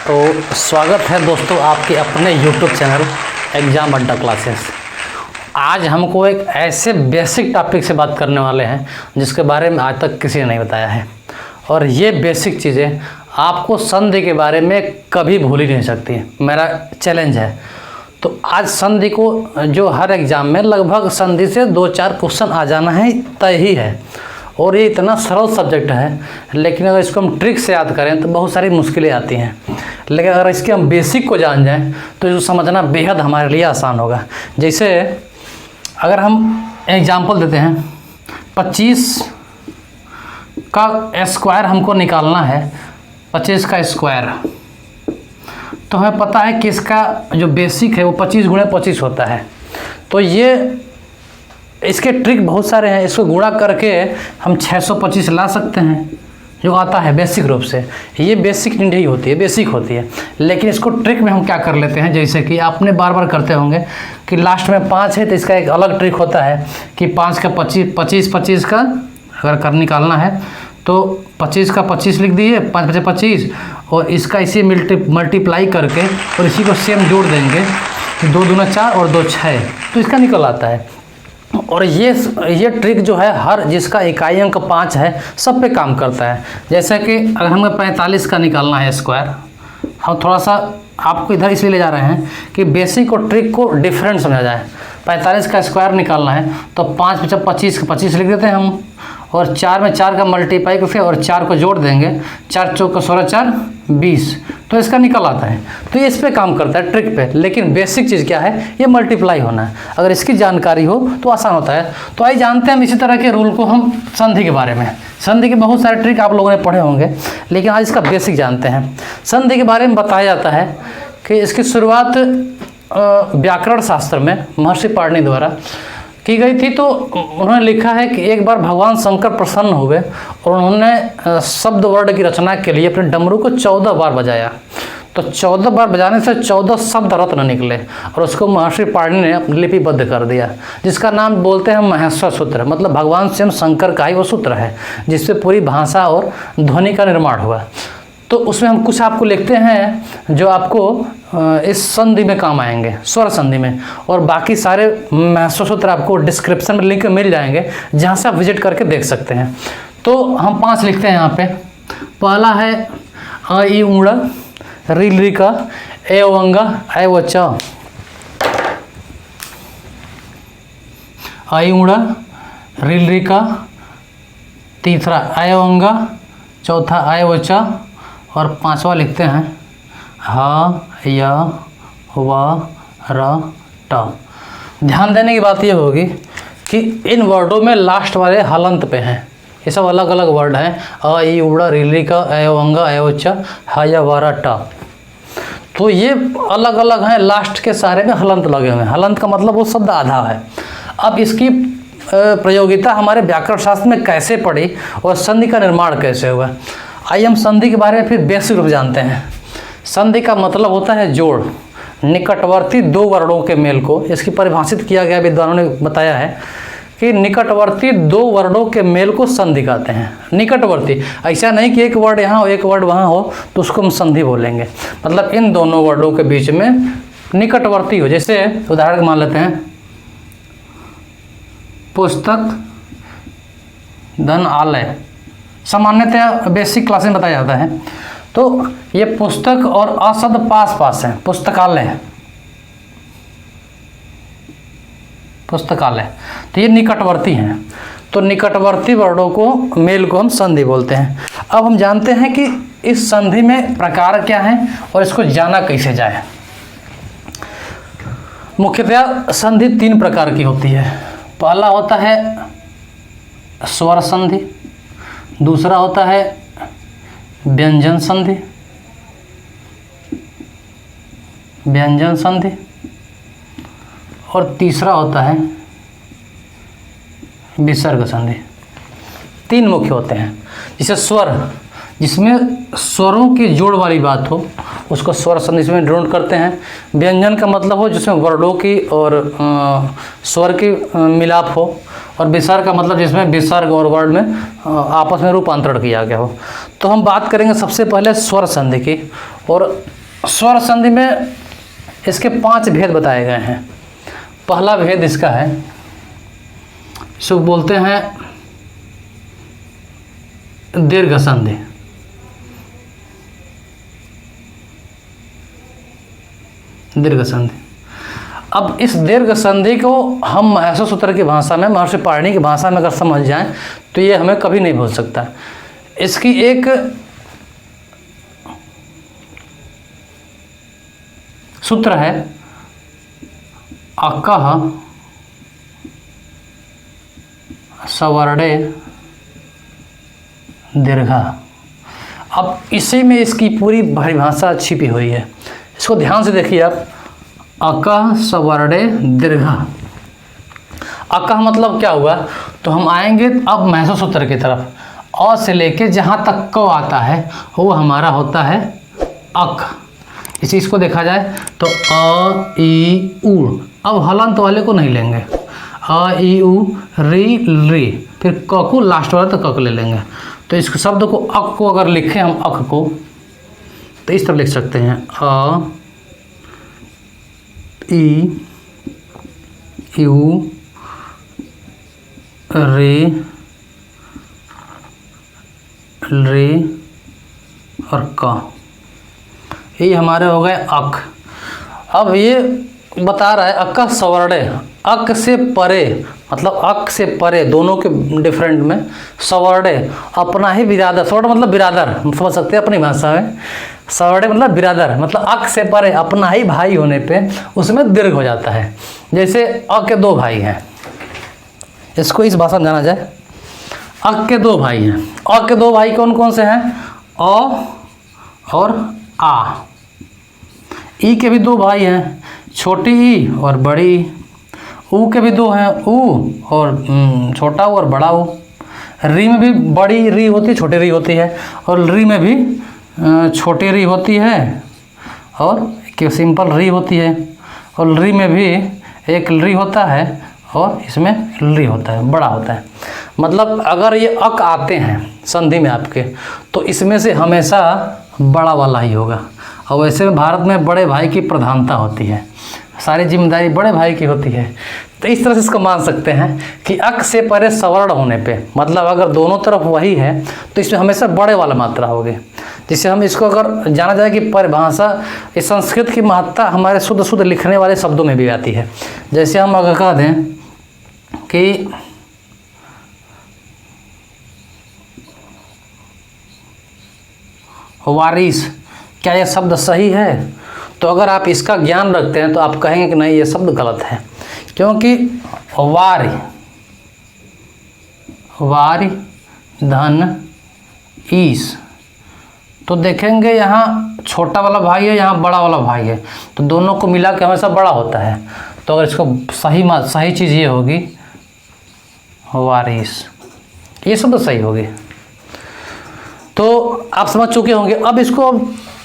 तो स्वागत है दोस्तों आपके अपने YouTube चैनल एग्ज़ाम अड्डा क्लासेस। आज हमको एक ऐसे बेसिक टॉपिक से बात करने वाले हैं जिसके बारे में आज तक किसी ने नहीं बताया है, और ये बेसिक चीज़ें आपको संधि के बारे में कभी भूल ही नहीं सकती। मेरा चैलेंज है। तो आज संधि को जो हर एग्ज़ाम में लगभग संधि से 2-4 क्वेश्चन आ जाना है तय ही है, और ये इतना सरल सब्जेक्ट है, लेकिन अगर इसको हम ट्रिक से याद करें तो बहुत सारी मुश्किलें आती हैं। लेकिन अगर इसके हम बेसिक को जान जाएं तो इसको समझना बेहद हमारे लिए आसान होगा। जैसे अगर हम एग्जांपल देते हैं, 25 का स्क्वायर हमको निकालना है, 25 का स्क्वायर, तो हमें पता है कि इसका जो बेसिक है वो 25 गुणे 25 होता है। तो ये इसके ट्रिक बहुत सारे हैं। इसको गुणा करके हम 625 ला सकते हैं, जो आता है बेसिक रूप से। ये बेसिक नहीं होती है, बेसिक होती है। लेकिन इसको ट्रिक में हम क्या कर लेते हैं, जैसे कि आपने बार बार करते होंगे कि लास्ट में 5 है तो इसका एक अलग ट्रिक होता है कि 5 का 25 का अगर निकालना है तो 25 का 25 लिख दिए, 5 × 25, और इसका इसी मल्टीप्लाई करके और इसी को सेम जोड़ देंगे, 2 दूना 4 और 2 6, तो इसका निकल आता है। और ये ट्रिक जो है हर जिसका इकाई अंक 5 है सब पे काम करता है। जैसे कि अगर हमें 45 का निकालना है स्क्वायर, हम थोड़ा सा आपको इधर इसलिए ले जा रहे हैं कि बेसिक और ट्रिक को डिफरेंट समझा जाए। 45 का स्क्वायर निकालना है तो 5 × 25 का 25 लिख देते हैं हम, और 4 में 4 का मल्टीप्लाई करके और 4 को जोड़ देंगे, 4 चौक 16 4 20, तो इसका निकल आता है। तो ये इस पे काम करता है, ट्रिक पे। लेकिन बेसिक चीज़ क्या है, ये मल्टीप्लाई होना है। अगर इसकी जानकारी हो तो आसान होता है। तो आइए जानते हैं हम इसी तरह के रूल को हम संधि के बारे में। संधि के बहुत सारे ट्रिक आप लोगों ने पढ़े होंगे, लेकिन आज इसका बेसिक जानते हैं। संधि के बारे में बताया जाता है कि इसकी शुरुआत व्याकरण शास्त्र में महर्षि पाणिनि द्वारा की गई थी। तो उन्होंने लिखा है कि एक बार भगवान शंकर प्रसन्न हुए और उन्होंने शब्द वर्ण की रचना के लिए अपने डमरू को 14 बार बजाया। तो 14 बार बजाने से 14 शब्द रत्न निकले, और उसको महर्षि पाणिनि ने लिपिबद्ध कर दिया, जिसका नाम बोलते हैं महेश्वर सूत्र। मतलब भगवान स्वयं शंकर का ही वो सूत्र है जिससे पूरी भाषा और ध्वनि का निर्माण हुआ। तो उसमें हम कुछ आपको लिखते हैं जो आपको इस संधि में काम आएंगे, स्वर संधि में, और बाकी सारे महत्व सूत्र आपको डिस्क्रिप्शन में लिंक मिल जाएंगे, जहाँ से आप विजिट करके देख सकते हैं। तो हम 5 लिखते हैं यहाँ पे। पहला है अ ई ऊड़ा री ली का ए वंगा ए व च, अ ई ऊड़ा री ली का, तीसरा ए वंगा, चौथा ए व च, और 5वां लिखते हैं ह य व र ट। ध्यान देने की बात यह होगी कि इन वर्डों में लास्ट वाले हलंत पे हैं। ये सब अलग अलग वर्ड हैं, अ ई उड़ा रीली का ए वंगा ए च ह य व र ट। तो ये अलग अलग हैं, लास्ट के सारे में हलंत लगे हुए हैं। हलंत का मतलब वो शब्द आधा है। अब इसकी प्रयोगिता हमारे व्याकरण शास्त्र में कैसे पड़ी और संधि का निर्माण कैसे हुआ, आइए हम संधि के बारे में फिर बेसिक रूप जानते हैं। संधि का मतलब होता है जोड़, निकटवर्ती 2 वर्णों के मेल को। इसकी परिभाषित किया गया, विद्वानों ने बताया है कि निकटवर्ती 2 वर्णों के मेल को संधि कहते हैं। निकटवर्ती, ऐसा नहीं कि एक वर्ड यहाँ हो एक वर्ड वहाँ हो तो उसको हम संधि बोलेंगे। मतलब इन दोनों वर्णों के बीच में निकटवर्ती हो। जैसे उदाहरण मान लेते हैं, पुस्तक धन आलय, सामान्यतः बेसिक क्लास में बताया जाता है। तो ये पुस्तक और अशब्द पास पास है, पुस्तकालय, पुस्तकालय, तो ये निकटवर्ती हैं। तो निकटवर्ती वर्णों को मेल को हम संधि बोलते हैं। अब हम जानते हैं कि इस संधि में प्रकार क्या है और इसको जाना कैसे जाए। मुख्यतः संधि 3 प्रकार की होती है। पहला होता है स्वर संधि, दूसरा होता है व्यंजन संधि, व्यंजन संधि, और तीसरा होता है विसर्ग संधि। 3 मुख्य होते हैं। जैसे स्वर, जिसमें स्वरों की जोड़ वाली बात हो उसको स्वर संधि में डिनोट करते हैं। व्यंजन का मतलब हो जिसमें वर्णों की और स्वर की मिलाप हो, और विसर्ग का मतलब जिसमें विसर्ग और वर्ण में आपस में रूपांतरण किया गया हो। तो हम बात करेंगे सबसे पहले स्वर संधि की, और स्वर संधि में इसके 5 भेद बताए गए हैं। पहला भेद इसका है, इसको बोलते हैं दीर्घ संधि। दीर्घ संधि। अब इस दीर्घ संधि को हम महर्षि सूत्र की भाषा में, महर्षि पाणिनि की भाषा में अगर समझ जाएं तो ये हमें कभी नहीं भूल सकता। इसकी एक सूत्र है अकः सवर्णे दीर्घा। अब इसी में इसकी पूरी परिभाषा छिपी हुई है, इसको ध्यान से देखिए आप। अकः सवर्णे दीर्घा। अकः मतलब क्या हुआ, तो हम आएंगे अब महर्षि सूत्र की तरफ। अ से लेके जहाँ तक क आता है वो हमारा होता है अक। इस चीज़ को देखा जाए तो अ ई उ। अब हलंत वाले को नहीं लेंगे, अ ई उ री री, फिर क को लास्ट वाला तो क ले लेंगे। तो इस शब्द को अक को अगर लिखें हम अक को तो इस तरह लिख सकते हैं अ ई यू रे रे और क। ये हमारे हो गए अक। अब ये बता रहा है अक सवर्णे, अक से परे, मतलब अक से परे दोनों के डिफरेंट में सवर्णे अपना ही बिरादर। सवर्ण मतलब बिरादर, समझ सकते हैं अपनी भाषा में। सवर्णे मतलब बिरादर, मतलब अक से परे अपना ही भाई होने पे उसमें दीर्घ हो जाता है। जैसे अ के 2 भाई हैं, इसको इस भाषा में जाना जाए। अ के 2 भाई हैं, अ के 2 भाई कौन कौन से हैं, अ और आ। ई के भी 2 भाई हैं, छोटी ई और बड़ी ई। ऊ के भी 2 हैं, ऊ और छोटा ऊ और बड़ा ऊ। री में भी बड़ी री होती है, छोटी री होती है, और री में भी छोटी री होती है और एक सिंपल री होती है, और री में भी एक री होता है और इसमें री होता है, बड़ा होता है। मतलब अगर ये अक आते हैं संधि में आपके, तो इसमें से हमेशा बड़ा वाला ही होगा। और वैसे भारत में बड़े भाई की प्रधानता होती है, सारी जिम्मेदारी बड़े भाई की होती है। तो इस तरह से इसको मान सकते हैं कि अक से परे सवर्ण होने पे, मतलब अगर दोनों तरफ वही है तो इसमें हमेशा बड़े वाला मात्रा होगी। जिससे हम इसको अगर जाना जाए कि परिभाषा, इस संस्कृत की महत्ता हमारे शुद्ध शुद्ध लिखने वाले शब्दों में भी आती है। जैसे हम अगर कह दें कि वारिस, क्या यह शब्द सही है, तो अगर आप इसका ज्ञान रखते हैं तो आप कहेंगे कि नहीं ये शब्द गलत है, क्योंकि वारि, वारि धन ईस, तो देखेंगे यहाँ छोटा वाला भाई है, यहाँ बड़ा वाला भाई है, तो दोनों को मिला के हमेशा बड़ा होता है। तो अगर इसको सही चीज़ ये होगी वारिस, ये शब्द सही होगी। तो आप समझ चुके होंगे। अब इसको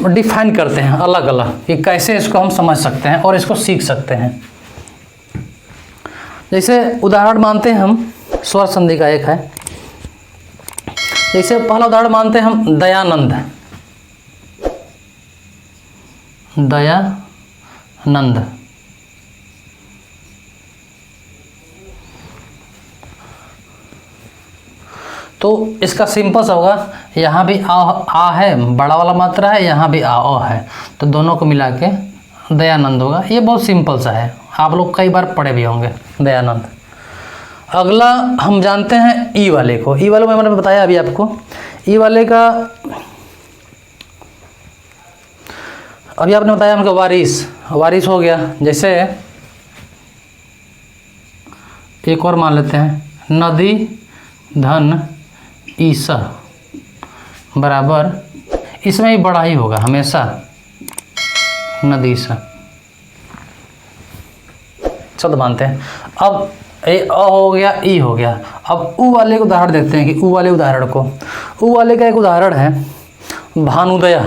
डिफाइन करते हैं अलग अलग कि कैसे इसको हम समझ सकते हैं और इसको सीख सकते हैं। जैसे उदाहरण मानते हैं हम, स्वर संधि का एक है। जैसे पहला उदाहरण मानते हैं हम दयानंद, दयानंद। तो इसका सिंपल सा होगा, यहाँ भी आ है, बड़ा वाला मात्रा है, यहाँ भी आ है, तो दोनों को मिला के दयानंद होगा। ये बहुत सिंपल सा है, आप लोग कई बार पढ़े भी होंगे दयानंद। अगला हम जानते हैं ई वाले को। ई वाले को मैंने बताया अभी आपको। ई वाले का अभी आपने बताया हमको वारिस, वारिस हो गया। जैसे एक और मान लेते हैं, नदी धन ईसा बराबर, इसमें ही बड़ा ही होगा हमेशा, नदीसा शब्द मानते हैं। अब ए अ हो गया, ई हो गया। अब ऊ वाले को उदाहरण देखते हैं कि ऊ वाले उदाहरण को, ऊ वाले का एक उदाहरण है भानुदया,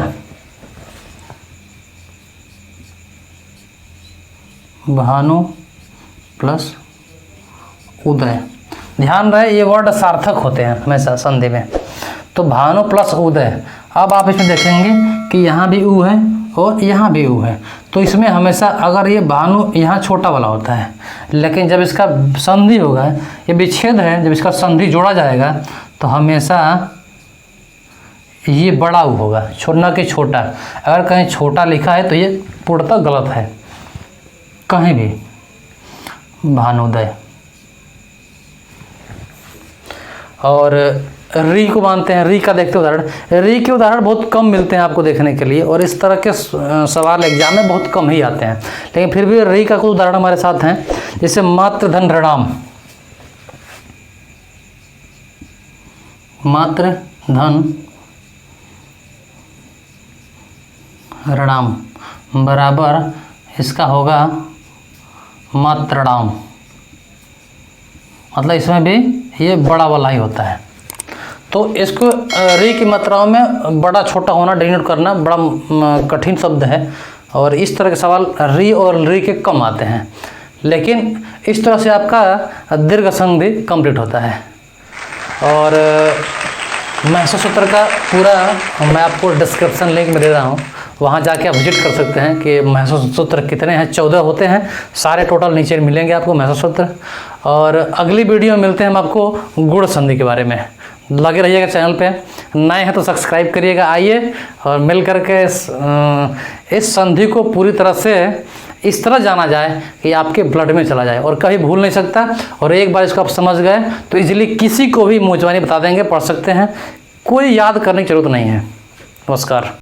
भानु प्लस उदय। ध्यान रहे ये वर्ड सार्थक होते हैं हमेशा संधि में। तो भानु प्लस उदय, अब आप इसमें देखेंगे कि यहाँ भी उ है और यहाँ भी उ है, तो इसमें हमेशा अगर ये भानु यहाँ छोटा वाला होता है, लेकिन जब इसका संधि होगा, ये विच्छेद है, जब इसका संधि जोड़ा जाएगा तो हमेशा ये बड़ा उ होगा, ना कि छोटा। अगर कहीं छोटा लिखा है तो ये पूर्णतः गलत है, कहीं भी भानुदय। और री को मानते हैं, री का देखते उदाहरण, री के उदाहरण बहुत कम मिलते हैं आपको देखने के लिए, और इस तरह के सवाल एग्जाम में बहुत कम ही आते हैं, लेकिन फिर भी री का कुछ उदाहरण हमारे साथ हैं, जैसे मात्र धन ऋणाम, मात्र धन ऋणाम बराबर इसका होगा मात्रणाम, मतलब इसमें भी ये बड़ा वाला ही होता है। तो इसको री की मात्राओं में बड़ा छोटा होना डिनोट करना बड़ा कठिन शब्द है, और इस तरह के सवाल री और री के कम आते हैं, लेकिन इस तरह से आपका दीर्घ संधि कंप्लीट होता है। और महसूस सूत्र का पूरा मैं आपको डिस्क्रिप्शन लिंक में दे रहा हूँ, वहाँ जाके आप विजिट कर सकते हैं कि महसूस सूत्र कितने हैं। 14 होते हैं सारे, टोटल नीचे मिलेंगे आपको महसूस सूत्र। और अगली वीडियो में मिलते हैं हम आपको गुण संधि के बारे में। लगे रहिएगा चैनल पे, नए हैं तो सब्सक्राइब करिएगा। आइए और मिल करके इस संधि को पूरी तरह से इस तरह जाना जाए कि आपके ब्लड में चला जाए और कभी भूल नहीं सकता। और एक बार इसको आप समझ गए तो इजीली किसी को भी मुंह जुबानी बता देंगे, पढ़ सकते हैं, कोई याद करने की जरूरत नहीं है। नमस्कार।